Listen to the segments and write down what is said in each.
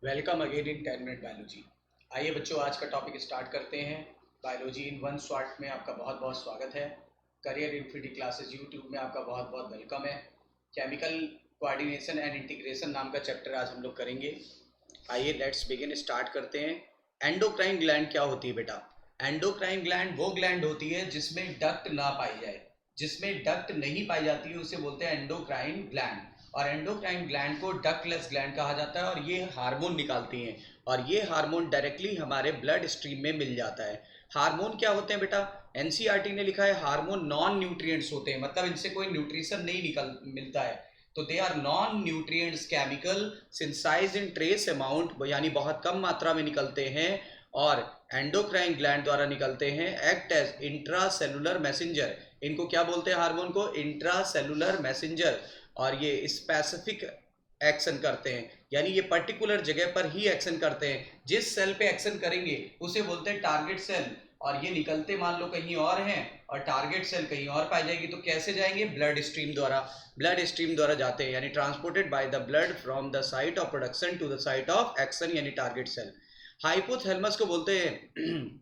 Welcome again in 10 minute biology. आइए बच्चों, आज का टॉपिक स्टार्ट करते हैं। बायोलॉजी इन वन शॉट में आपका बहुत बहुत स्वागत है। करियर इन्फिनिटी क्लासेस यूट्यूब में आपका बहुत बहुत वेलकम है। केमिकल कोऑर्डिनेशन एंड इंटीग्रेशन नाम का चैप्टर आज हम लोग करेंगे। आइए लेट्स बिगिन, स्टार्ट करते हैं। एंडोक्राइन ग्लैंड क्या होती है बेटा? एंडोक्राइन ग्लैंड वो ग्लैंड होती है जिसमें डक्ट ना पाई जाए। जिसमें डक्ट नहीं पाई जाती है उसे बोलते हैं एंडोक्राइन ग्लैंड। और एंडोक्राइन ग्लैंड को डक्टलेस ग्लैंड कहा जाता है और ये हार्मोन निकालती हैं। और ये हार्मोन डायरेक्टली हमारे ब्लड स्ट्रीम में मिल जाता है। हार्मोन क्या होते हैं बेटा? एनसीईआरटी ने लिखा है हार्मोन नॉन न्यूट्रिएंट्स होते हैं, मतलब इनसे कोई न्यूट्रिशन नहीं निकल मिलता है। तो they are non nutrients chemical synthesized in trace amount, यानी बहुत कम मात्रा में निकलते हैं और एंडोक्राइन ग्लैंड द्वारा निकलते हैं। Act as intracellular messenger. इनको क्या बोलते हैं? हार्मोन को इंट्रासेलुलर मैसेंजर। और ये स्पेसिफिक एक्शन करते हैं, यानी ये पर्टिकुलर जगह पर ही एक्शन करते हैं। जिस सेल पे एक्शन करेंगे उसे बोलते हैं टारगेट सेल। और ये निकलते मान लो कहीं और हैं और टारगेट सेल कहीं और पाई जाएगी, तो कैसे जाएंगे? ब्लड स्ट्रीम द्वारा। ब्लड स्ट्रीम द्वारा जाते हैं, यानी transported by the blood from the site of production to the site of action, यानी टारगेट सेल। हाइपोथैलेमस को बोलते हैं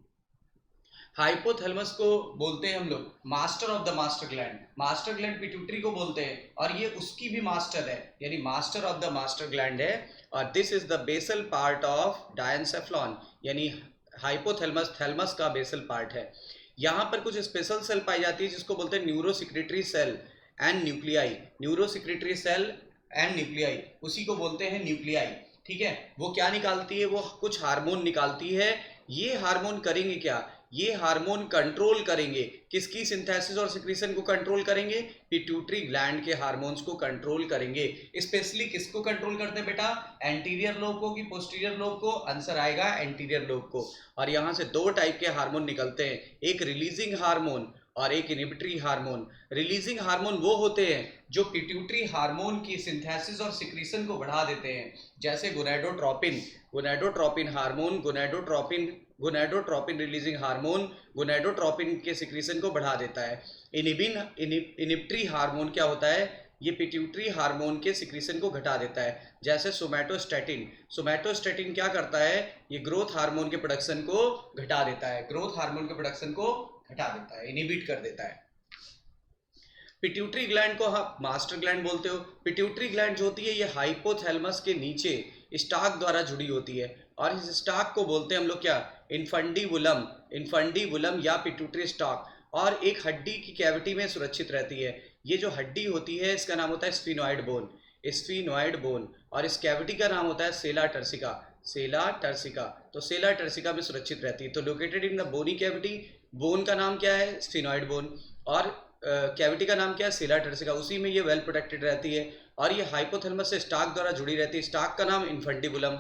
हाइपोथैलेमस को बोलते हैं हम लोग master of the master gland. Master gland pituitary को बोलते हैं और ये उसकी भी मास्टर है, यानी master of the master gland है। और this is the basal part of diencephalon, यानी हाइपोथैलेमस थैलेमस का बेसल पार्ट है। यहाँ पर कुछ स्पेशल सेल पाई जाती है जिसको बोलते हैं neurosecretory cell and nuclei. Neurosecretory cell and nuclei, उसी को बोलते हैं न्यूक्लियाई। ठीक है, वो क्या निकालती है? वो कुछ हार्मोन निकालती है। ये हार्मोन करेंगे क्या? ये हार्मोन कंट्रोल करेंगे किसकी सिंथेसिस और सिक्रीशन को कंट्रोल करेंगे? पिट्यूटरी ग्लैंड के हार्मोन्स को कंट्रोल करेंगे। स्पेशली किसको कंट्रोल करते हैं बेटा? एंटीरियर लोब को कि पोस्टीरियर लोब को? आंसर आएगा एंटीरियर लोब को। और यहाँ से दो टाइप के हार्मोन निकलते हैं, एक रिलीजिंग हार्मोन और एक इनिबिटरी हार्मोन। रिलीजिंग हार्मोन वो होते हैं जो पिट्यूटरी हार्मोन की सिंथेसिस और सिक्रीशन को बढ़ा देते हैं, जैसे gonadotropin. Gonadotropin hormone, gonadotropin releasing hormone gonadotropin के सिक्रीशन को बढ़ा देता है। इनिबिटरी हार्मोन क्या होता है? ये पिट्यूटरी हार्मोन के सिक्रीशन को घटा देता है, जैसे सोमैटोस्टैटिन। सोमैटोस्टैटिन क्या करता है? ये ग्रोथ हार्मोन के प्रोडक्शन को घटा देता है, ग्रोथ हार्मोन के प्रोडक्शन को घटा देता है, इनिबिट कर देता है। पिट्यूटरी ग्लैंड को आप मास्टर ग्लैंड बोलते हो। पिट्यूटरी ग्लैंड जो होती है ये हाइपोथैलेमस के नीचे स्टाक द्वारा जुड़ी होती है और इस स्टाक को बोलते हैं हम लोग क्या? इन्फंडिबुलम। इन्फंडिबुलम या पिट्यूटरी स्टाक। और एक हड्डी की कैविटी में सुरक्षित रहती है। ये जो हड्डी होती है इसका नाम होता है स्फिनॉइड बोन। Sphenoid bone. और इस कैविटी का नाम होता है सेला टर्सिका। सेला टर्सिका। तो सेला टर्सिका में सुरक्षित रहती है। तो located in the bony cavity. Bone का नाम क्या है? Sphenoid bone. और कैविटी का नाम क्या है? सेला टर्सिका। उसी में ये वेल प्रोटेक्टेड रहती है और ये हाइपोथैलेमस से स्टाक द्वारा जुड़ी रहती है। स्टाक का नाम इन्फंडिबुलम।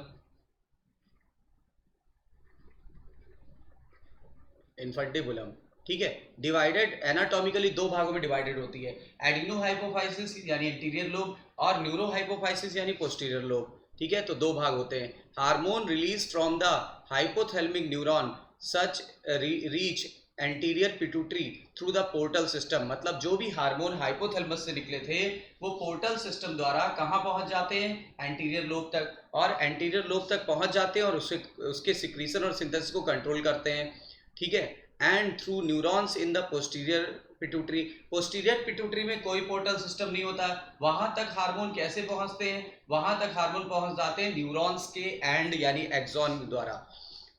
इन्फंडिबुलम। ठीक है, डिवाइडेड एनाटॉमिकली दो भागों में डिवाइडेड होती है, एडिनो हाइपोफाइसिस यानी एंटीरियर लोब और न्यूरो हाइपोफाइसिस यानी पोस्टीरियर लोब। ठीक है, तो दो भाग होते हैं। Hormone release from the hypothalamic neuron such reach anterior pituitary through the portal system. मतलब जो भी हार्मोन हाइपोथैलेमस से निकले थे वो पोर्टल सिस्टम द्वारा कहाँ पहुंच जाते हैं? एंटीरियर लोब तक। और एंटीरियर लोब तक पहुंच जाते हैं और उसके सिक्रीशन और सिंथेसिस को कंट्रोल करते हैं। ठीक है, and through neurons in the posterior pituitary. Posterior pituitary में कोई पोर्टल सिस्टम नहीं होता। वहां तक हार्मोन कैसे पहुंचते हैं? वहां तक हार्मोन पहुंच जाते हैं न्यूरॉन्स के एंड यानी एक्सॉन द्वारा।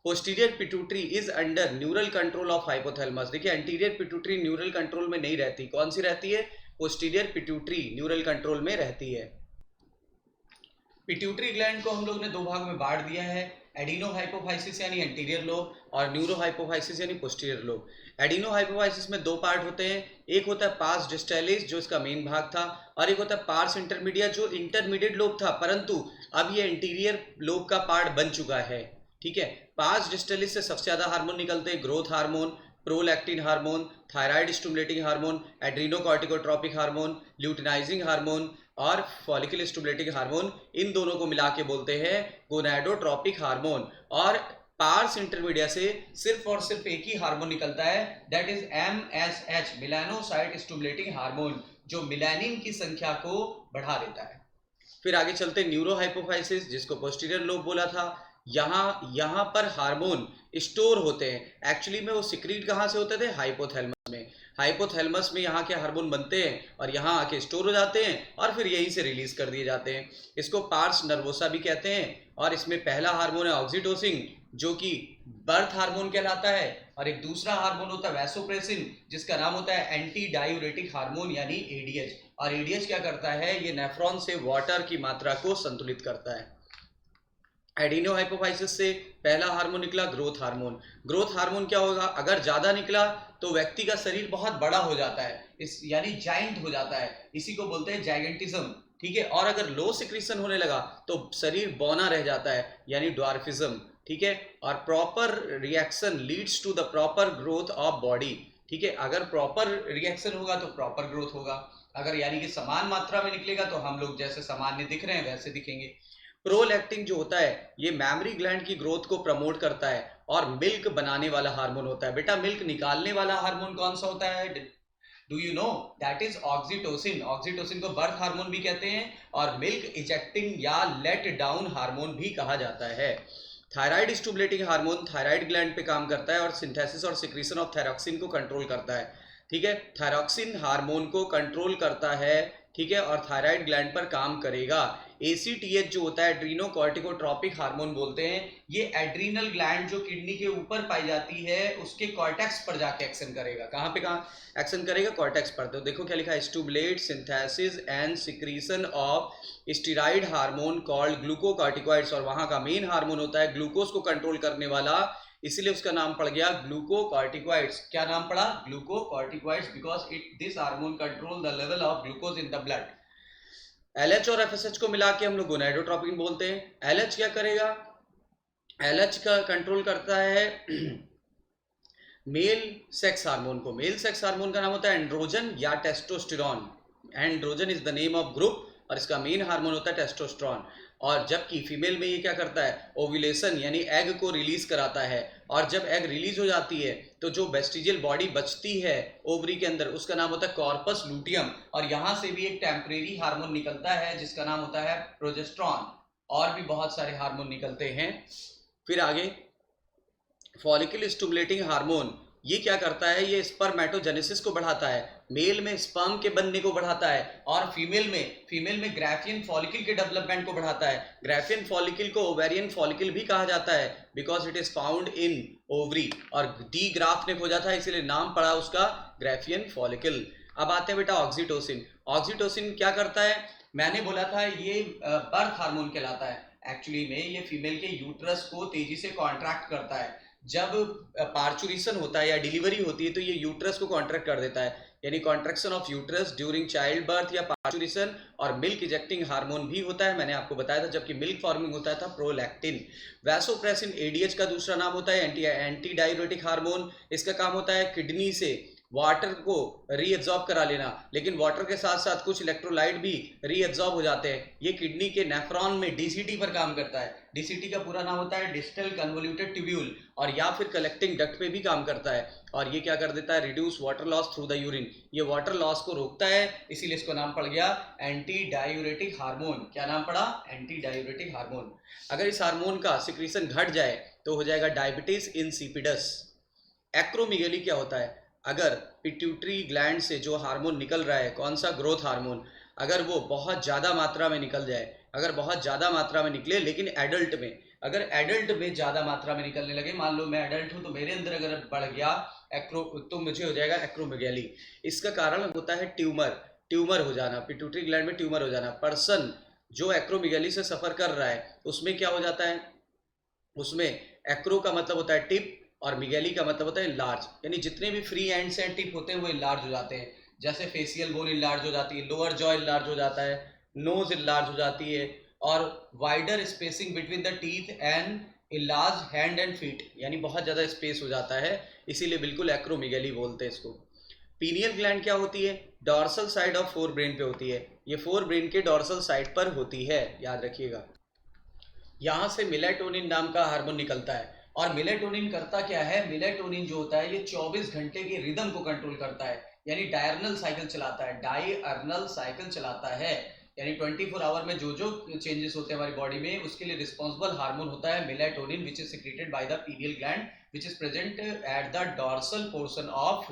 Posterior pituitary is under neural control of hypothalamus. देखिए, एंटीरियर पिट्यूटरी न्यूरल कंट्रोल में नहीं रहती। कौन सी रहती है? पोस्टीरियर पिट्यूटरी न्यूरल कंट्रोल में रहती है। पिट्यूटरी ग्लैंड को हम लोग ने दो भाग में बांट दिया है, एडिनो हाइपोफाइसिस यानी एंटीरियर लोब और न्यूरो हाइपोफाइसिस यानी पोस्टीरियर लोब। एडिनो हाइपोफाइसिस में दो पार्ट होते हैं, एक होता है पार्स डिस्टैलिस जो इसका मेन भाग था और एक होता है पार्स इंटरमीडिया जो इंटरमीडिएट लोब था, परंतु अब ये एंटीरियर लोब का पार्ट बन चुका है। ठीक है, पार्स डिस्टैलिस से सबसे ज्यादा हार्मोन निकलते हैं, growth hormone, prolactin hormone, thyroid stimulating hormone, adrenocorticotropic hormone, luteinizing hormone और फॉलिकल स्टिमुलेटिंग हार्मोन। इन दोनों को मिला के बोलते हैं गोनाडोट्रोपिक हार्मोन। और पार्स इंटरमीडिया से सिर्फ और सिर्फ एक ही हार्मोन निकलता है, that is MSH, melanocyte stimulating hormone, जो मिलानिन की संख्या को बढ़ा देता है। फिर आगे चलते न्यूरो हाइपोफाइसिस, जिसको पोस्टीरियर लोब बोला था। यहाँ पर हार्मोन स्टोर होते हैं। एक्चुअली में वो सिक्रीट कहाँ से होते थे? हाइपोथैलेमस में। हाइपोथैलेमस में यहाँ के हार्मोन बनते हैं और यहाँ आके स्टोर हो जाते हैं और फिर यहीं से रिलीज कर दिए जाते हैं। इसको पार्स नर्वोसा भी कहते हैं। और इसमें पहला हार्मोन है ऑक्सीटोसिन, जो कि बर्थ हार्मोन कहलाता है, और एक दूसरा हार्मोन होता है वैसोप्रेसिन, जिसका नाम होता है एंटी डायूरेटिक हार्मोन यानी एडीएच। और एडीएच क्या करता है? ये नेफ्रॉन से वाटर की मात्रा को संतुलित करता है। एडिनो हाइपोफाइसिस से पहला हार्मोन निकला ग्रोथ हार्मोन। ग्रोथ हार्मोन क्या होगा? अगर ज्यादा निकला तो व्यक्ति का शरीर बहुत बड़ा हो जाता है, इस यानी जाइंट हो जाता है, इसी को बोलते हैं जाइगेंटिज्म, ठीक है। और अगर लो सिक्रीशन होने लगा तो शरीर बौना रह जाता है, यानी ड्वार्फिज्म, ठीक है। और proper reaction leads to the proper growth of body, ठीक है। अगर प्रॉपर रिएक्शन होगा तो प्रॉपर ग्रोथ होगा। अगर यानी कि समान मात्रा में निकलेगा तो हम लोग जैसे सामान्य दिख रहे हैं वैसे दिखेंगे। प्रोलैक्टिन जो होता है ये मैमरी ग्लैंड की ग्रोथ को प्रमोट करता है और मिल्क बनाने वाला हार्मोन होता है। बेटा मिल्क निकालने वाला हार्मोन कौन सा होता है? Do you know? That is oxytocin. Oxytocin को बर्थ हार्मोन भी कहते हैं और मिल्क इजेक्टिंग या लेट डाउन हार्मोन भी कहा जाता है। Thyroid stimulating hormone thyroid gland पे काम करता है और सिंथेसिस और सिक्रीशन ऑफ थायरॉक्सिन को कंट्रोल करता है, ठीक है। थायरॉक्सिन हार्मोन को कंट्रोल करता है, ठीक है, और थायराइड ग्लैंड पर काम करेगा। ACTH जो होता है एड्रीनोकॉर्टिकोट्रोपिक हार्मोन बोलते हैं, ये एड्रीनल ग्लैंड जो किडनी के ऊपर पाई जाती है उसके कॉर्टेक्स पर जाके एक्शन करेगा। कहाँ पे एक्शन करेगा? कॉर्टेक्स पर। तो देखो क्या लिखा है, stimulate synthesis and secretion of steroid hormone called glucocorticoids. और वहां का मेन हार्मोन होता है ग्लूकोज को कंट्रोल करने वाला, इसीलिए उसका नाम पड़ गया ग्लूकोकॉर्टिकॉइड्स। क्या नाम पड़ा? Glucocorticoids, because this hormone control the level of glucose in the blood. LH और FSH को मिला के हम लोग गोनाडोट्रोपिन बोलते हैं। LH क्या करेगा? LH का कंट्रोल करता है मेल सेक्स हार्मोन को। मेल सेक्स हार्मोन का नाम होता है एंड्रोजन या testosterone. Androgen is the name of group और इसका मेन हार्मोन होता है टेस्टोस्टेरोन। और जबकि फीमेल में ये क्या करता है? ओव्यूलेशन यानी एग को रिलीज कराता है। और जब एग रिलीज हो जाती है तो जो वेस्टिजियल बॉडी बचती है ओवरी के अंदर उसका नाम होता है कॉर्पस लूटियम। और यहाँ से भी एक टेम्परेरी हार्मोन निकलता है जिसका नाम होता है प्रोजेस्टेरॉन। और भी बहुत सारे हार्मोन निकलते हैं। फिर आगे फॉलिकल स्टिमुलेटिंग हार्मोन, ये क्या करता है? ये स्पर्मेटोजेनेसिस को बढ़ाता है, मेल में स्पर्म के बनने को बढ़ाता है, और फीमेल में ग्राफियन फॉलिकल के डेवलपमेंट को बढ़ाता है। ग्राफियन फॉलिकल को ओवेरियन फॉलिकल भी कहा जाता है because it is found in ovary, और डी ग्राफ ने खोजा था इसलिए नाम पड़ा उसका ग्राफियन फॉलिकल। अब आते हैं बेटा ऑक्सीटोसिन। ऑक्सीटोसिन क्या करता है? मैंने बोला था ये बर्थ हार्मोन कहलाता है। एक्चुअली में ये फीमेल के यूट्रस को तेजी से कॉन्ट्रैक्ट करता है। जब पार्चुरेशन होता है या डिलीवरी होती है तो ये यूट्रस को कॉन्ट्रैक्ट कर देता है, यानी contraction of uterus during child birth या पार्चुरेशन। और मिल्क इजेक्टिंग हार्मोन भी होता है, मैंने आपको बताया था, जबकि मिल्क फॉर्मिंग होता था प्रोलैक्टिन। वैसोप्रेसिन ADH का दूसरा नाम होता है एंटी डायूरेटिक हार्मोन। इसका काम होता है किडनी से वाटर को रीएब्जॉर्ब करा लेना, लेकिन वाटर के साथ साथ कुछ इलेक्ट्रोलाइट भी रीएब्जॉर्ब हो जाते हैं। ये किडनी के नेफ्रॉन में DCT पर काम करता है। DCT का पूरा नाम होता है डिस्टल कन्वोल्यूटेड ट्यूब्यूल, और या फिर कलेक्टिंग डक्ट पे भी काम करता है। और ये क्या कर देता है? Reduce water loss through the urine. ये वाटर लॉस को रोकता है, इसीलिए इसको नाम पड़ गया एंटी डायूरेटिक हार्मोन। क्या नाम पड़ा? Anti diuretic hormone. अगर इस हार्मोन का सिक्रीशन घट जाए तो हो जाएगा डायबिटीज इंसिपिडस। एक्रोमेगली क्या होता है? अगर पिट्यूटरी ग्लैंड से जो हार्मोन निकल रहा है, कौन सा? ग्रोथ हार्मोन, अगर वो बहुत ज़्यादा मात्रा में निकल जाए, अगर बहुत ज़्यादा मात्रा में निकले, लेकिन एडल्ट में, अगर एडल्ट में ज़्यादा मात्रा में निकलने लगे, मान लो मैं एडल्ट हूँ तो मेरे अंदर अगर बढ़ गया तो मुझे हो जाएगा एक्रोमेगली। इसका कारण होता है ट्यूमर हो जाना, पिट्यूटरी ग्लैंड में ट्यूमर हो जाना। पर्सन जो एक्रोमेगली से सफ़र कर रहा है उसमें क्या हो जाता है? उसमें एक्रो का मतलब होता है टिप और मिगेली का मतलब होता है इनलार्ज, यानी जितने भी फ्री एंड्स एंड टिप होते हैं वो इनलार्ज हो जाते हैं। जैसे फेशियल बोन इनलार्ज हो जाती है, लोअर जॉ इनलार्ज हो जाता है, नोज इनलार्ज हो जाती है, और wider spacing between the teeth and enlarge hand and feet, यानी बहुत ज़्यादा स्पेस हो जाता है, इसीलिए बिल्कुल एक्रोमेगली बोलते हैं इसको। पीनियल ग्लैंड क्या होती है? Dorsal side of fore brain पे होती है। ये फोर ब्रेन के डॉर्सल साइड पर होती है, याद रखिएगा। यहाँ से मेलाटोनिन नाम का हार्मोन निकलता है। और मेलाटोनिन करता क्या है? मेलाटोनिन जो होता है ये 24 घंटे के रिदम को कंट्रोल करता है, यानी डायर्नल साइकिल चलाता है, डायर्नल साइकिल चलाता है। यानी 24 आवर में जो जो चेंजेस होते हैं हमारी बॉडी में उसके लिए रिस्पॉन्सिबल हार्मोन होता है melatonin, which is secreted by the pineal gland which is present at the dorsal portion of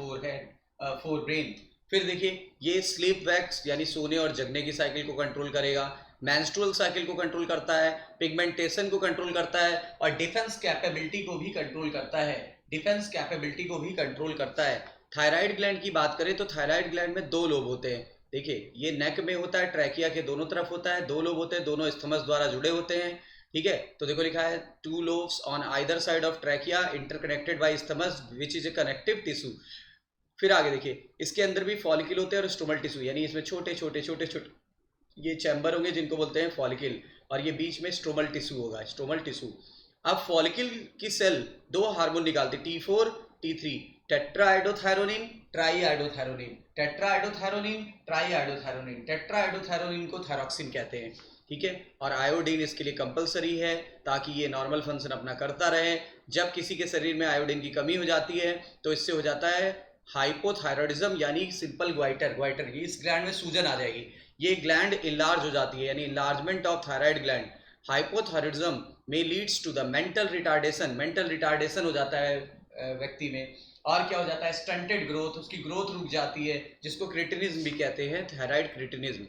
forebrain. फिर देखिए ये स्लीप वैक्स यानी सोने और जगने की साइकिल को कंट्रोल करेगा, मेंस्ट्रुअल साइकिल को कंट्रोल करता है, पिगमेंटेशन को कंट्रोल करता है और डिफेंस कैपेबिलिटी को भी कंट्रोल करता है, डिफेंस कैपेबिलिटी को भी कंट्रोल करता है। थायराइड ग्लैंड की बात करें तो थायराइड ग्लैंड में दो लोब होते हैं। देखिए ये नेक में होता है, ट्रैकिया के दोनों तरफ होता है, दो लोब होते हैं, दोनों स्थमस द्वारा जुड़े होते हैं। ठीक है, तो देखो लिखा है 2 lobes on either side of trachea interconnected by isthmus which is a connective tissue. फिर आगे देखिए इसके अंदर भी फॉलिकल होते हैं और स्टोमल टिश्यू, यानी इसमें छोटे छोटे छोटे छोटे ये चैम्बर होंगे जिनको बोलते हैं फॉलिकल, और ये बीच में स्टोमल टिश्यू होगा, स्टोमल टिश्यू। अब फॉलिकल की सेल दो हार्मोन निकालती, T4 T3, टेट्राआइडोथायरोनिन ट्राईआइडोथायरोनिन, टेट्राआइडोथायरोनिन ट्राईआइडोथायरोनिन। टेट्राआइडोथायरोनिन को थायरॉक्सिन कहते हैं। ठीक है, और आयोडीन इसके लिए कंपलसरी है ताकि ये नॉर्मल फंक्शन अपना करता रहे। जब किसी के शरीर में आयोडीन की कमी हो जाती है तो इससे हो जाता है हाइपोथायरॉयडिज्म यानी सिंपल ग्वाइटर, ग्वाइटर की इस ग्लैंड में सूजन आ जाएगी, ये ग्लैंड इनलार्ज हो जाती है यानी enlargement of thyroid gland. Hypothyroidism में leads to the mental retardation, mental retardation हो जाता है व्यक्ति में। और क्या हो जाता है, स्टंटेड ग्रोथ, उसकी ग्रोथ रुक जाती है जिसको क्रिटिनिज्म भी कहते हैं, थायराइड क्रिटिनिज्म।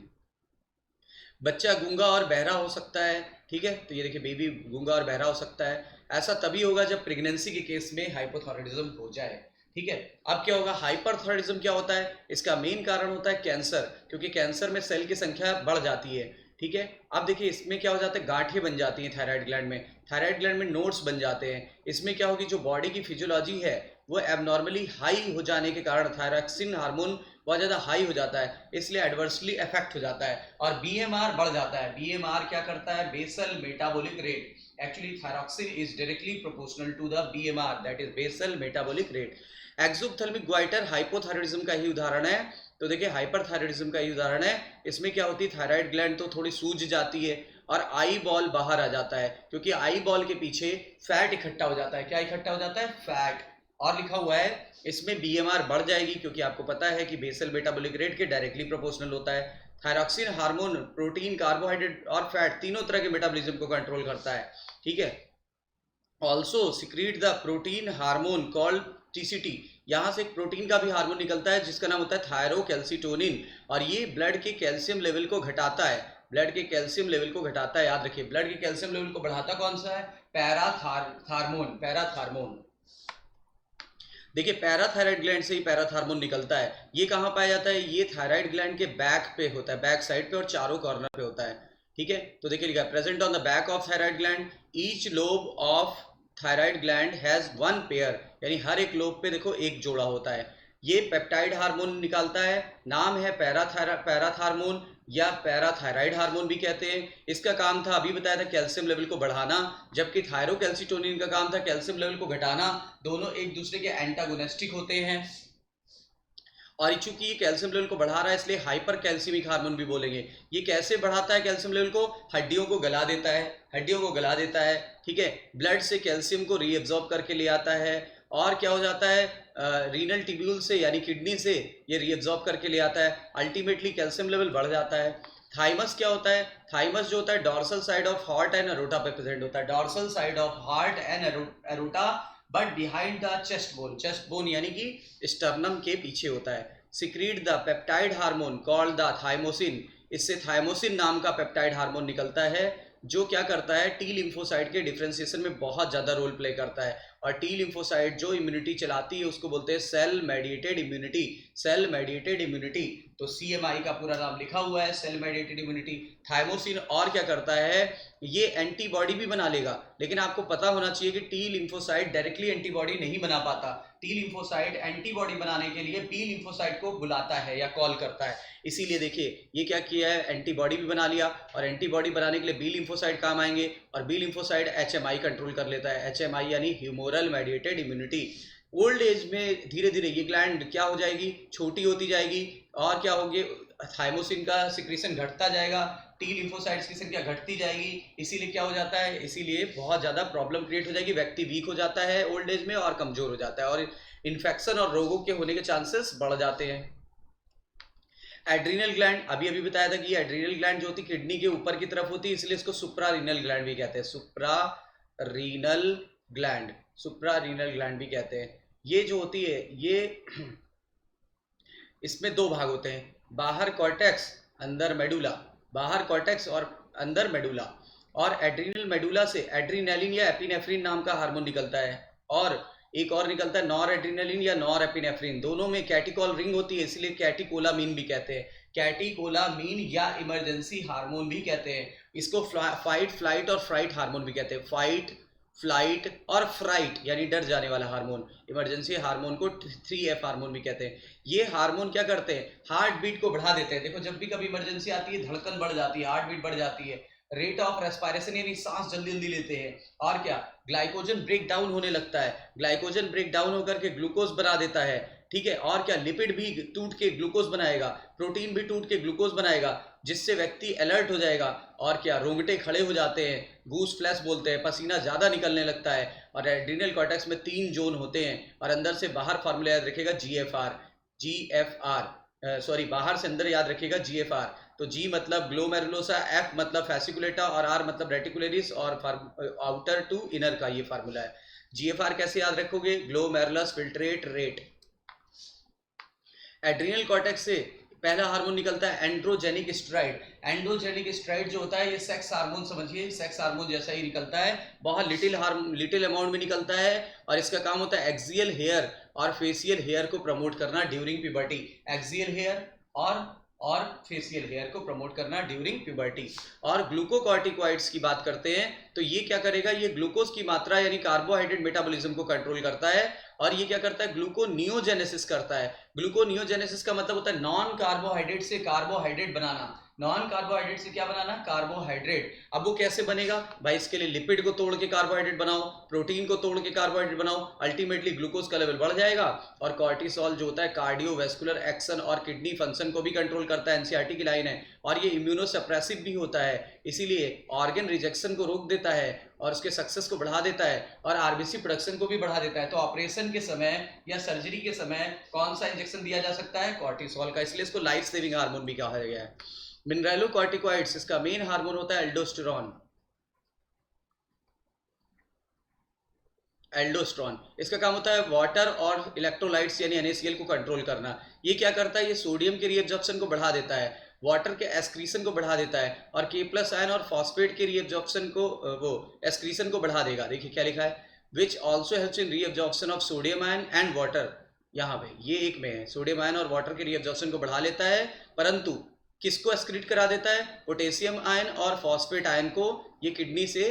बच्चा गूंगा और बहरा हो सकता है। ठीक है, तो ये देखिए बेबी गूंगा और बहरा हो सकता है, ऐसा तभी होगा जब प्रेगनेंसी के केस में हाइपोथायरॉयडिज्म हो जाए। ठीक है, अब क्या होगा, हाइपरथायरॉयडिज्म क्या होता है, इसका मेन कारण होता है कैंसर, क्योंकि कैंसर में सेल की संख्या बढ़ जाती है। ठीक है, अब देखिए इसमें क्या हो जाता है, गांठें बन जाती हैं थायराइड ग्लैंड में, थायराइड ग्लैंड में नोड्स बन जाते हैं। इसमें क्या होगी, जो बॉडी की फिजियोलॉजी है वो एबनॉर्मली हाई हो जाने के कारण थायरॉक्सिन हार्मोन बहुत ज़्यादा हाई हो जाता है, इसलिए एडवर्सली इफेक्ट हो जाता है और बीएमआर बढ़ जाता है। बीएमआर क्या करता है, basal metabolic rate. Actually thyroxine is directly proportional to the BMR, that is basal metabolic rate. Exophthalmic goitre hypothyroidism का ही उदाहरण है। तो देखिए हाइपरथायरॉयडिज्म का ही उदाहरण है। इसमें क्या होती है, थायराइड ग्लैंड तो थोड़ी सूज जाती है और आई बॉल बाहर आ जाता है, क्योंकि आई बॉल के पीछे फैट इकट्ठा हो जाता है। क्या इकट्ठा हो जाता है, फैट। और लिखा हुआ है इसमें बीएमआर बढ़ जाएगी, क्योंकि आपको पता है कि बेसल मेटाबॉलिक रेट के डायरेक्टली प्रोपोर्शनल होता है। थायरॉक्सिन हार्मोन प्रोटीन, कार्बोहाइड्रेट और फैट तीनों तरह के मेटाबॉलिज्म को कंट्रोल करता है। ठीक है, also secrete the protein hormone called TCT, यहाँ से एक प्रोटीन का भी हार्मोन निकलता है जिसका नाम होता है थायरोकैल्सिटोनिन, और ये ब्लड के कैल्शियम लेवल को घटाता है, ब्लड के कैल्शियम लेवल को घटाता है। याद रखिए ब्लड के कैल्शियम लेवल को बढ़ाता कौन सा है, पैराथार्मोन, पैराथार्मोन। देखिए पैराथायराइड ग्लैंड से ही पैराथार्मोन निकलता है। ये कहाँ पाया जाता है, ये थायराइड ग्लैंड के बैक पे होता है, बैक साइड पे और चारों कॉर्नर पे होता है। ठीक है, तो देखिए लिखा है present on the back of thyroid gland, each lobe of thyroid gland has one pair, यानी हर एक लोब पे देखो एक जोड़ा होता है। ये पेप्टाइड हार्मोन निकालता है, नाम है पैराथार्मोन या पैराथायराइड हार्मोन भी कहते हैं। इसका काम था, अभी बताया था, कैल्शियम लेवल को बढ़ाना, जबकि थायरोकैल्सिटोनिन का काम था कैल्शियम लेवल को घटाना। दोनों एक दूसरे के एंटागोनिस्टिक होते हैं, और चूंकि ये कैल्शियम लेवल को बढ़ा रहा है इसलिए हाइपर कैल्शियमिक हार्मोन भी बोलेंगे। ये कैसे बढ़ाता है कैल्शियम लेवल को, हड्डियों को गला देता है, हड्डियों को गला देता है। ठीक है, ब्लड से कैल्शियम को रीएब्जॉर्ब करके ले आता है, और क्या हो जाता है, रीनल ट्यूब्यूल से यानी किडनी से ये रीएब्जॉर्ब करके ले आता है, अल्टीमेटली कैल्शियम लेवल बढ़ जाता है। थाइमस क्या होता है, थाइमस जो होता है dorsal side of heart and aorta पे प्रेजेंट होता है, dorsal side of heart and aorta but behind the chest bone, chest bone यानी कि स्टर्नम के पीछे होता है। Secrete the peptide hormone called the thymosin, इससे थाइमोसिन नाम का पेप्टाइड हार्मोन निकलता है जो क्या करता है, टी लिम्फोसाइट के डिफ्रेंसिएशन में बहुत ज़्यादा रोल प्ले करता है। और टी लिम्फोसाइट जो इम्यूनिटी चलाती है उसको बोलते हैं cell mediated immunity, cell mediated immunity. तो CMI का पूरा नाम लिखा हुआ है, सेल मेडिएटेड इम्यूनिटी। थाइमोसिन और क्या करता है, ये एंटीबॉडी भी बना लेगा, लेकिन आपको पता होना चाहिए कि टी लिम्फोसाइट डायरेक्टली एंटीबॉडी नहीं बना पाता। टी लिम्फोसाइट एंटीबॉडी बनाने के लिए बी लिम्फोसाइट को बुलाता है या कॉल करता है। इसीलिए देखिए ये क्या किया है, एंटीबॉडी भी बना लिया, और एंटीबॉडी बनाने के लिए बी लिम्फोसाइट काम आएंगे, और बी लिम्फोसाइट HMI कंट्रोल कर लेता है, HMI यानी humoral mediated immunity. Old age में धीरे धीरे ये ग्लैंड क्या हो जाएगी, छोटी होती जाएगी, और क्या होगी, थाइमोसिन का सिक्रीशन घटता जाएगा, टी लिम्फोसाइट्स की संख्या घटती जाएगी। इसीलिए क्या हो जाता है, इसीलिए बहुत ज़्यादा प्रॉब्लम क्रिएट हो जाएगी, व्यक्ति वीक हो जाता है ओल्ड एज में और कमज़ोर हो जाता है, और इन्फेक्शन और रोगों के होने के चांसेस बढ़ जाते हैं। एड्रीनल ग्लैंड, अभी अभी बताया था कि एड्रीनल ग्लैंड जो होती है किडनी के ऊपर की तरफ होती है, इसलिए इसको सुप्रारीनल ग्लैंड भी कहते हैं, सुप्रारीनल ग्लैंड, सुप्रारीनल ग्लैंड भी कहते हैं। ये जो होती है ये इसमें दो भाग होते हैं, बाहर कॉर्टेक्स अंदर मेडुला, बाहर कॉर्टेक्स और अंदर मेडुला। और एड्रीनल मेडुला से एड्रीनलिन या एपिनेफ्रिन नाम का हार्मोन निकलता है, और एक और निकलता है नॉर एड्रीनलिन या नॉर एपिनेफ्रिन, दोनों में कैटिकॉल रिंग होती है, इसलिए कैटिकोलामीन भी कहते हैं, कैटिकोलामीन या इमरजेंसी हार्मोन भी कहते हैं। इसको फाइट फ्लाइट और फ्राइट हार्मोन भी कहते हैं, फाइट फ्लाइट और फ्राइट यानी डर जाने वाला हार्मोन। इमरजेंसी हार्मोन को 3F हार्मोन भी कहते हैं। ये हार्मोन क्या करते हैं, हार्ट बीट को बढ़ा देते हैं। देखो जब भी कभी इमरजेंसी आती है धड़कन बढ़ जाती है, हार्ट बीट बढ़ जाती है, रेट ऑफ रेस्पिरेशन यानी सांस जल्दी जल्दी लेते हैं, और क्या ग्लाइकोजन ब्रेक डाउन होने लगता है, ग्लाइकोजन ब्रेक डाउन होकर के ग्लूकोज बना देता है, ठीक है, और क्या लिपिड भी टूट के ग्लूकोज बनाएगा, प्रोटीन भी टूट के ग्लूकोज बनाएगा, जिससे व्यक्ति अलर्ट हो जाएगा, और क्या रोंगटे खड़े हो जाते हैं, गूस फ्लैश बोलते हैं, पसीना ज्यादा निकलने लगता है। और एड्रीनल कॉर्टेक्स में 3 जोन होते हैं, और अंदर से बाहर फार्मूला याद रखेगा GFR, सॉरी बाहर से अंदर याद रखिएगा GFR। तो G मतलब ग्लोमेरुलोसा, F मतलब फैसिकुलेटा और R मतलब रेटिकुलरिस, और आउटर टू इनर का ये फार्मूला है। GFR कैसे याद रखोगे, glomerulus filtrate rate. Adrenal cortex से पहला हार्मोन निकलता है एंड्रोजेनिक स्टेरॉइड। एंड्रोजेनिक स्टेरॉइड जो होता है ये सेक्स हार्मोन, समझिए सेक्स हार्मोन जैसा ही निकलता है, बहुत लिटिल अमाउंट में निकलता है, और इसका काम होता है एक्सियल हेयर और फेशियल हेयर को प्रमोट करना ड्यूरिंग प्यूबर्टी, एक्सियल हेयर और फेशियल हेयर को प्रमोट करना ड्यूरिंग प्यूबर्टी। और ग्लूकोकॉर्टिकॉइड्स की बात करते हैं तो ये क्या करेगा, ये ग्लूकोज की मात्रा यानी कार्बोहाइड्रेट मेटाबॉलिज्म को कंट्रोल करता है, और ये क्या करता है, ग्लूकोनियोजेनेसिस करता है। ग्लूकोनियोजेनेसिस का मतलब होता है नॉन कार्बोहाइड्रेट से कार्बोहाइड्रेट बनाना, नॉन कार्बोहाइड्रेट से क्या बनाना, कार्बोहाइड्रेट। अब वो कैसे बनेगा भाई, इसके लिए लिपिड को तोड़ के कार्बोहाइड्रेट बनाओ, प्रोटीन को तोड़ के कार्बोहाइड्रेट बनाओ, अल्टीमेटली ग्लूकोज का लेवल बढ़ जाएगा। और कॉर्टिसोल जो होता है कार्डियोवैस्कुलर एक्शन और किडनी फंक्शन को भी कंट्रोल करता है, एनसीईआरटी की लाइन है, और ये इम्यूनोसप्रेसिव भी होता है, इसीलिए ऑर्गन रिजेक्शन को रोक देता है और उसके सक्सेस को बढ़ा देता है, और आरबीसी प्रोडक्शन को भी बढ़ा देता है। तो ऑपरेशन के समय या सर्जरी के समय कौन सा इंजेक्शन दिया जा सकता है, कॉर्टिसोल का, इसलिए इसको लाइफ सेविंग हार्मोन भी कहा गया है। मिनरलोकॉर्टिकॉइड्स, इसका मेन हार्मोन होता है एल्डोस्टेरॉन, एल्डोस्टेरॉन। इसका काम होता है वाटर और इलेक्ट्रोलाइट्स यानी NaCl को कंट्रोल करना। ये क्या करता है, ये सोडियम के रीएब्जॉर्प्शन को बढ़ा देता है, वाटर के एक्सक्रीशन को बढ़ा देता है, और K+ आयन और फॉस्फेट के रीएब्जॉर्प्शन को वो एक्सक्रीशन को बढ़ा देगा। देखिए क्या लिखा है, which also helps in reabsorption of sodium ion and water. यहाँ पे ये एक में है, सोडियम आयन और वाटर के रीएब्जॉर्प्शन को बढ़ा लेता है, परंतु किसको एक्सक्रीट करा देता है, पोटेशियम आयन और फॉस्फेट आयन को ये किडनी से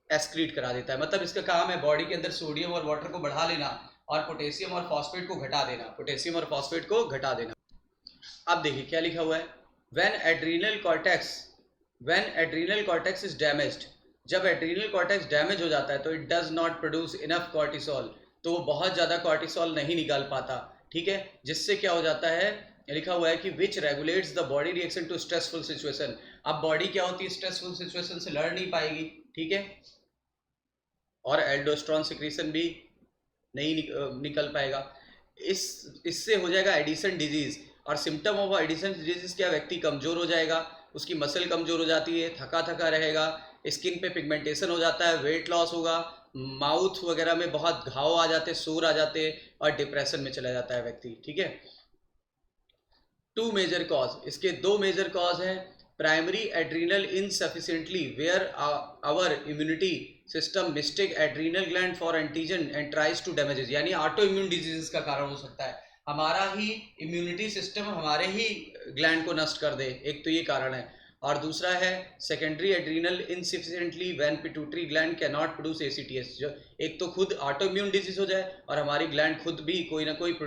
एक्सक्रीट करा देता है। मतलब इसका काम है बॉडी के अंदर सोडियम और वाटर को बढ़ा लेना और पोटेशियम और फॉस्फेट को घटा देना, पोटेशियम और फॉस्फेट को घटा देना। अब देखिए क्या लिखा हुआ है, when adrenal cortex is damaged, जब एड्रीनल कॉर्टेक्स डैमेज हो जाता है तो it does not produce enough cortisol, तो वो बहुत ज़्यादा कॉर्टिसोल नहीं निकाल पाता, ठीक है, जिससे क्या हो जाता है, लिखा हुआ है कि which regulates the body reaction to stressful situation. अब बॉडी क्या होती है, स्ट्रेसफुल सिचुएशन से लड़ नहीं पाएगी, ठीक है, और एल्डोस्टेरॉन सिक्रीशन भी नहीं निकल पाएगा। इससे हो जाएगा एडिसन डिजीज, और सिम्टम ऑफ एडिसन डिजीज क्या, व्यक्ति कमजोर हो जाएगा, उसकी मसल कमजोर हो जाती है, थका थका रहेगा, स्किन पे पिगमेंटेशन हो जाता है, वेट लॉस होगा, माउथ वगैरह में बहुत घाव आ जाते हैं, सोर आ जाते हैं, और डिप्रेशन में चला जाता है व्यक्ति, ठीक है। 2 मेजर कॉज, इसके 2 मेजर कॉज हैं, primary adrenal insufficiently where our immunity system mistake adrenal gland for antigen and tries to damages, यानी ऑटो इम्यून डिजीज का कारण हो सकता है, हमारा ही इम्यूनिटी सिस्टम हमारे ही ग्लैंड को नष्ट कर दे, एक तो ये कारण है, और दूसरा है secondary adrenal insufficiently when pituitary gland can not produce ACTH, जो एक तो खुद ऑटो इम्यून डिजीज हो जाए और हमारी ग्लैंड खुद भी कोई ना कोई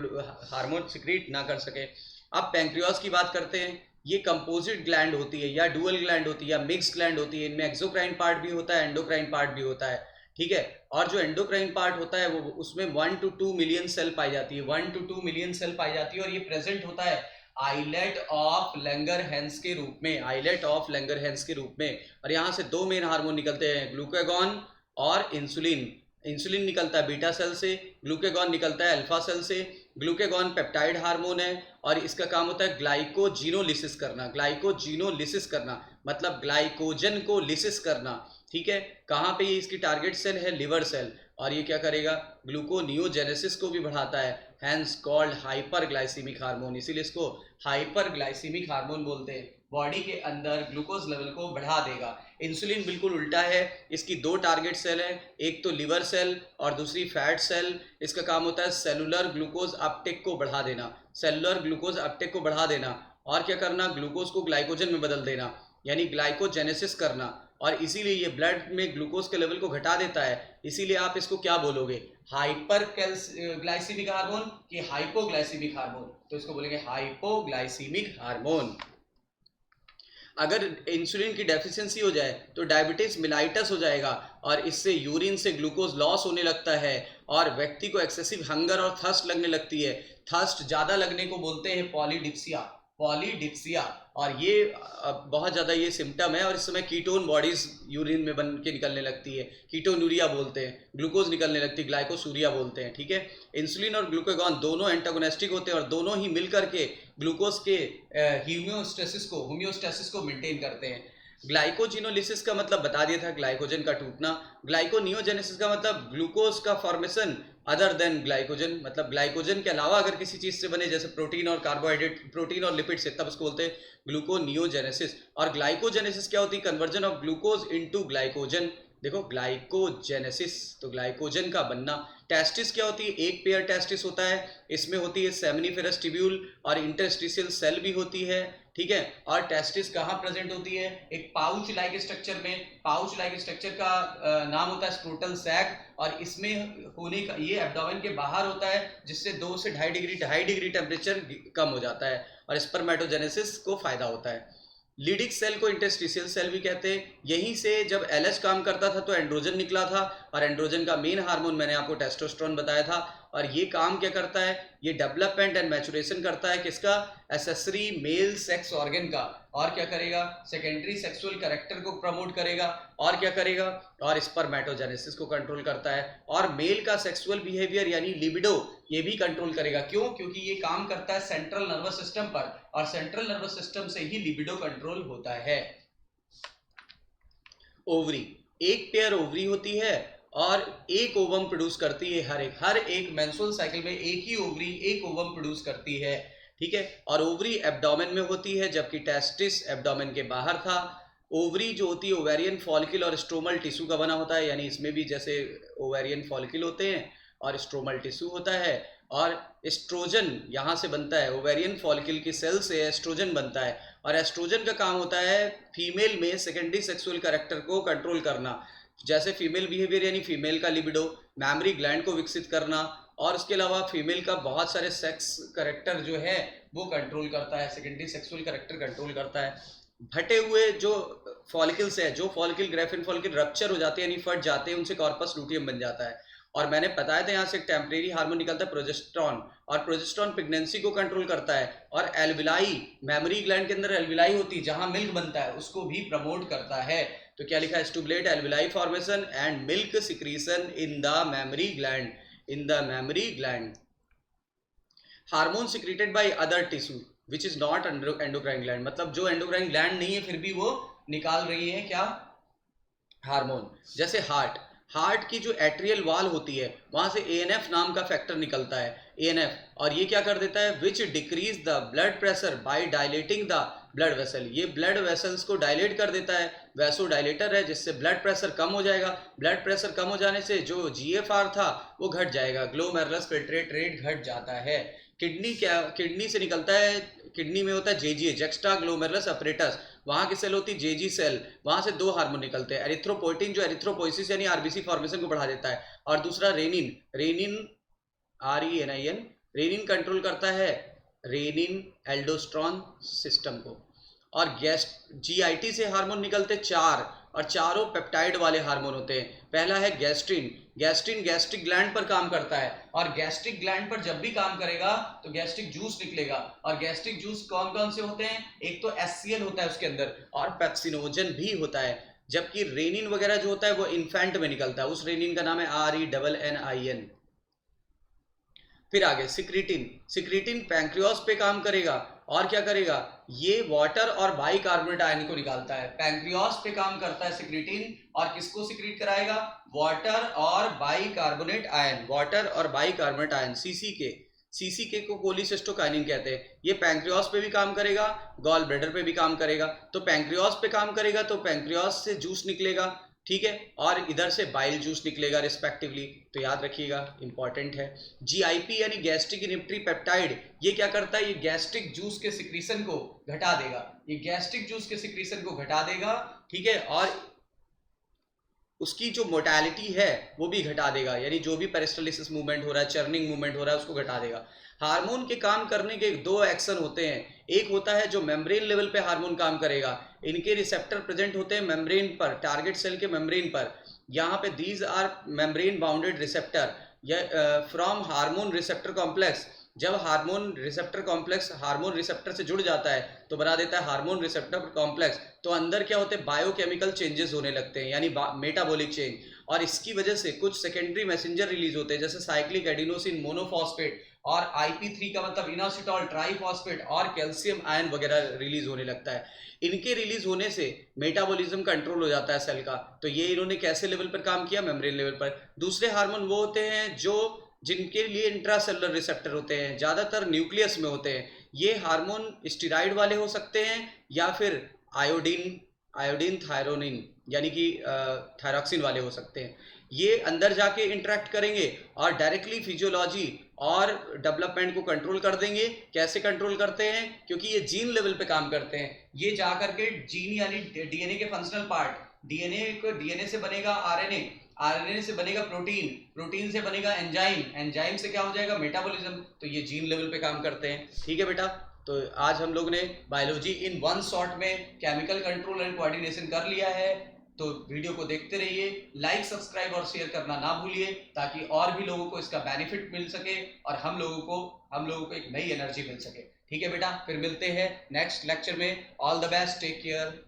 हार्मोन सिक्रीट ना कर सके। अब पैंक्रियास की बात करते हैं, ये कंपोजिट ग्लैंड होती है या डुअल ग्लैंड होती है या मिक्स ग्लैंड होती है, इनमें एक्सोक्राइन पार्ट भी होता है, एंडोक्राइन पार्ट भी होता है, ठीक है, और जो एंडोक्राइन पार्ट होता है वो उसमें 1 to 2 मिलियन सेल पाई जाती है, 1 to 2 मिलियन सेल पाई जाती है, और ये प्रेजेंट होता है आइलेट ऑफ लैंगरहैंस के रूप में, आइलेट ऑफ लैंगरहैंस के रूप में, और यहाँ से 2 मेन हार्मोन निकलते हैं, ग्लूकागॉन और इंसुलिन। इंसुलिन निकलता है बीटा सेल से, ग्लूकेगॉन निकलता है अल्फा सेल से। ग्लूकेगॉन पेप्टाइड हार्मोन है और इसका काम होता है ग्लाइकोजिनोलिसिस करना। ग्लाइकोजिनोलिसिस करना मतलब ग्लाइकोजन को लिसिस करना, ठीक है। कहाँ पे ये इसकी टारगेट सेल है? Liver cell. और ये क्या करेगा? ग्लूकोनियोजेनेसिस को भी बढ़ाता है, हैंस कॉल्ड हाइपरग्लाइसीमिक हार्मोन, इसीलिए इसको हाइपरग्लाइसीमिक हार्मोन बोलते हैं। बॉडी के अंदर ग्लूकोज लेवल को बढ़ा देगा। इंसुलिन बिल्कुल उल्टा है, इसकी दो टारगेट सेल है, एक तो लिवर सेल और दूसरी फैट सेल। इसका काम होता है सेलुलर ग्लूकोज अपटेक को बढ़ा देना, सेलुलर ग्लूकोज अपटेक को बढ़ा देना। और क्या करना? ग्लूकोज को ग्लाइकोजन में बदल देना, यानी ग्लाइकोजेनेसिस करना। और इसीलिए ये ब्लड में ग्लूकोज के लेवल को घटा देता है। इसीलिए आप इसको क्या बोलोगे? हाइपर ग्लाइसीमिक हार्मोन कि हाइपोग्लाइसीमिक हार्मोन? तो इसको बोलेंगे हाइपोग्लाइसीमिक हार्मोन। अगर इंसुलिन की डेफिशिएंसी हो जाए तो डायबिटीज मिलाइटस हो जाएगा और इससे यूरिन से ग्लूकोज लॉस होने लगता है और व्यक्ति को एक्सेसिव हंगर और थर्स्ट लगने लगती है। थर्स्ट ज़्यादा लगने को बोलते हैं पॉलीडिप्सिया, पॉलीडिप्सिया। और ये बहुत ज़्यादा ये सिम्टम है। और इस समय कीटोन बॉडीज यूरिन में बन के निकलने लगती है, कीटोनूरिया बोलते हैं, ग्लूकोज निकलने लगती है, ग्लाइकोसूरिया बोलते हैं, ठीक है। इंसुलिन और ग्लूकागॉन दोनों एंटागोनिस्टिक होते हैं और दोनों ही मिल करके ग्लूकोज के होम्योस्टेसिस को मेंटेन करते हैं। ग्लाइकोजिनोलिसिस का मतलब बता दिया था, ग्लाइकोजन का टूटना। ग्लाइकोनियोजेनेसिस का मतलब ग्लूकोज का फॉर्मेशन अदर देन ग्लाइकोजन, मतलब ग्लाइकोजन के अलावा अगर किसी चीज से बने, जैसे प्रोटीन और कार्बोहाइड्रेट, प्रोटीन और लिपिड से, तब उसको बोलते हैं ग्लूकोनियोजेनेसिस। और ग्लाइकोजेनेसिस क्या होती है? Conversion of glucose into glycogen. देखो ग्लाइकोजेनेसिस तो ग्लाइकोजन का बनना। टेस्टिस क्या होती है? एक पेयर टेस्टिस होता है, इसमें होती है सेमिनिफेरस ट्यूब्यूल और इंटरस्टिशियल सेल भी होती है, ठीक है। और टेस्टिस कहाँ प्रेजेंट होती है? एक पाउच लाइक स्ट्रक्चर में। पाउच लाइक स्ट्रक्चर का नाम होता है स्क्रोटल सैक। और इसमें होने का ये एब्डोमेन के बाहर होता है, जिससे 2 से 2.5 डिग्री टेम्परेचर कम हो जाता है और स्पर्मेटोजेनेसिस को फायदा होता है। लीडिक सेल को इंटरस्टिशियल सेल भी कहते हैं। यहीं से जब एलएच काम करता था तो एंड्रोजन निकला था और एंड्रोजन का मेन हार्मोन मैंने आपको टेस्टोस्टेरोन बताया था। और ये काम क्या करता है? ये डेवलपमेंट एंड मैचुरेशन करता है किसका? एसेसरी मेल सेक्स ऑर्गन का। और क्या करेगा? सेकेंडरी सेक्सुअल कैरेक्टर को प्रमोट करेगा। और क्या करेगा? और स्पर्मेटोजेनेसिस को कंट्रोल करता है। और मेल का सेक्सुअल बिहेवियर यानी लिबिडो ये भी कंट्रोल करेगा। क्यों? क्योंकि ये काम करता है सेंट्रल नर्वस सिस्टम पर और सेंट्रल नर्वस सिस्टम से ही लिबिडो कंट्रोल होता है। ओवरी, एक पेयर ओवरी होती है और एक ओवम प्रोड्यूस करती है। हर एक मेंस्ट्रुअल साइकिल में एक ही ओवरी एक ओवम प्रोड्यूस करती है, ठीक है। और ओवरी एब्डोमेन में होती है, जबकि टेस्टिस एब्डोमेन के बाहर था। ओवरी जो होती है ओवेरियन फॉलिकल और स्ट्रोमल टिश्यू का बना होता है, यानी इसमें भी जैसे ओवेरियन फॉलिकल होते हैं और स्ट्रोमल टिश्यू होता है। और एस्ट्रोजन यहाँ से बनता है, ओवेरियन फॉलिकल की सेल से एस्ट्रोजन बनता है। और एस्ट्रोजन का काम होता है फीमेल में सेकेंडरी सेक्सुअल कैरेक्टर को कंट्रोल करना, जैसे फीमेल बिहेवियर यानी फीमेल का लिबिडो, मैमरी ग्लैंड को विकसित करना। और उसके अलावा फीमेल का बहुत सारे सेक्स कैरेक्टर जो है वो कंट्रोल करता है, सेकेंडरी सेक्सुअल कैरेक्टर कंट्रोल करता है। फटे हुए जो फॉलिकल्स है, जो फॉलिकल ग्रेफिन फॉलिकल रप्चर हो जाते हैं यानी फट जाते हैं, उनसे कॉर्पस लूटियम बन जाता है। और मैंने बताया था यहाँ से एक टेम्परेरी हार्मोन निकलता है प्रोजेस्टेरॉन, और प्रोजेस्टेरॉन प्रेगनेंसी को कंट्रोल करता है। और एल्विलाई, मेमोरी ग्लैंड के अंदर एल्विलाई होती है जहां मिल्क बनता है, उसको भी प्रमोट करता है। तो क्या लिखा है? Stimulate alveoli formation and milk secretion in the mammary gland, in the mammary gland. Hormone secreted by other tissue which is not endocrine gland, मतलब जो एंडोक्राइन ग्लैंड नहीं है फिर भी वो निकाल रही है क्या? हार्मोन। जैसे हार्ट की जो एट्रियल वाल होती है वहां से एएनएफ नाम का फैक्टर निकलता है, एएनएफ। और ये क्या कर देता है? Which decrease the blood pressure by dilating the blood vessel, ये ब्लड वेसल्स को डायलेट कर देता है, वैसो डायलेटर है, जिससे ब्लड प्रेशर कम हो जाएगा। ब्लड प्रेशर कम हो जाने से जो जीएफआर था वो घट जाएगा, ग्लोमेरुलस फिल्ट्रेट रेट घट जाता है। किडनी से निकलता है, किडनी में होता है जेजीए, जेक्स्ट्रा ग्लोमेरुलस अपरेटस, वहाँ की सेल होती है जेजी सेल, वहाँ से 2 हार्मोन निकलते हैं। एरिथ्रोपोइटिन जो एरिथ्रोपोइसिस यानी आरबीसी फॉर्मेशन को बढ़ा देता है, और दूसरा रेनिन RENIN, रेनिन कंट्रोल करता है रेनिन एल्डोस्ट्रॉन सिस्टम को। और GIT से हार्मोन निकलते 4, और चारों पेप्टाइड वाले हार्मोन होते हैं। पहला है गैस्ट्रिन, गैस्ट्रिन गैस्ट्रिक ग्लैंड पर काम करता है, और गैस्ट्रिक ग्लैंड पर जब भी काम करेगा तो गैस्ट्रिक जूस निकलेगा। और गैस्ट्रिक जूस कौन कौन से होते हैं? एक तो HCl होता है उसके अंदर, और पेप्सिनोजन भी होता है। जबकि रेनिन वगैरह जो होता है वो इन्फेंट में निकलता है, उस रेनिन का नाम है RENNIN। फिर आगे सिक्रीटिन, सिक्रीटिन पैंक्रियास पे काम करेगा और क्या करेगा, ये वाटर और बाइकार्बोनेट आयन को निकालता है। पैंक्रियास पे काम करता है सिक्रीटिन और किसको सिक्रीट कराएगा, वाटर और बाइकार्बोनेट आयन, वाटर और बाइकार्बोनेट आयन सीसीके को कोलिसिस्टोकाइनिन कहते हैं। ये पैंक्रियास पे भी काम करेगा, गॉल ब्लैडर पे भी काम करेगा। तो पैंक्रियास पे काम करेगा तो पैंक्रियास से जूस निकलेगा, ठीक है, और इधर से बाइल जूस निकलेगा रिस्पेक्टिवली। तो याद रखिएगा, इंपॉर्टेंट है। जीआईपी यानी गैस्ट्रिक इनिबिटरी पेप्टाइड, ये क्या करता है, ये गैस्ट्रिक जूस के सिक्रीशन को घटा देगा, ये गैस्ट्रिक जूस के सिक्रीशन को घटा देगा, ठीक है, और उसकी जो मोटालिटी है वो भी घटा देगा, यानी जो भी पेरिस्टालिसिस मूवमेंट हो रहा है, चर्निंग मूवमेंट हो रहा है, उसको घटा देगा। हार्मोन के काम करने के दो एक्शन होते हैं, एक होता है जो मेम्ब्रेन लेवल पे हार्मोन काम करेगा, इनके रिसेप्टर प्रेजेंट होते हैं मेम्ब्रेन पर, टारगेट सेल के मेम्ब्रेन पर। यहाँ पे these are membrane bounded receptor from hormone receptor complex. जब hormone receptor complex hormone receptor से जुड़ जाता है तो बना देता है हार्मोन रिसेप्टर कॉम्प्लेक्स। तो अंदर क्या होते हैं, बायोकेमिकल चेंजेस होने लगते हैं, यानी मेटाबॉलिक चेंज, और इसकी वजह से कुछ सेकेंडरी मैसेंजर रिलीज होते हैं, जैसे साइक्लिक एडिनोसिन मोनोफॉस्फेट और IP3 का मतलब इनोसिटॉल ट्राइफॉस्फेट और कैल्शियम आयन वगैरह रिलीज होने लगता है। इनके रिलीज होने से मेटाबॉलिज्म कंट्रोल हो जाता है सेल का। तो ये इन्होंने कैसे लेवल पर काम किया, मेम्ब्रेन लेवल पर। दूसरे हार्मोन वो होते हैं जो जिनके लिए इंट्रासेलुलर रिसेप्टर होते हैं, ज़्यादातर न्यूक्लियस में होते हैं। ये हार्मोन स्टेरॉइड वाले हो सकते हैं या फिर आयोडीन थायरोनिन यानी कि थायरॉक्सिन वाले हो सकते हैं। ये अंदर जाके इंटरेक्ट करेंगे और डायरेक्टली फिजियोलॉजी और डेवलपमेंट को कंट्रोल कर देंगे। कैसे कंट्रोल करते हैं, क्योंकि ये जीन लेवल पे काम करते हैं। ये जा करके जीन यानी डीएनए के फंक्शनल पार्ट, डीएनए से बनेगा आरएनए से बनेगा प्रोटीन से बनेगा एंजाइम से क्या हो जाएगा, मेटाबॉलिज्म। तो ये जीन लेवल पे काम करते हैं, ठीक है बेटा। तो आज हम लोग ने बायोलॉजी इन वन शॉट में केमिकल कंट्रोल एंड कोऑर्डिनेशन कर लिया है। तो वीडियो को देखते रहिए, लाइक सब्सक्राइब और शेयर करना ना भूलिए, ताकि और भी लोगों को इसका बेनिफिट मिल सके और हम लोगों को एक नई एनर्जी मिल सके। ठीक है बेटा, फिर मिलते हैं नेक्स्ट लेक्चर में। All the best, take care.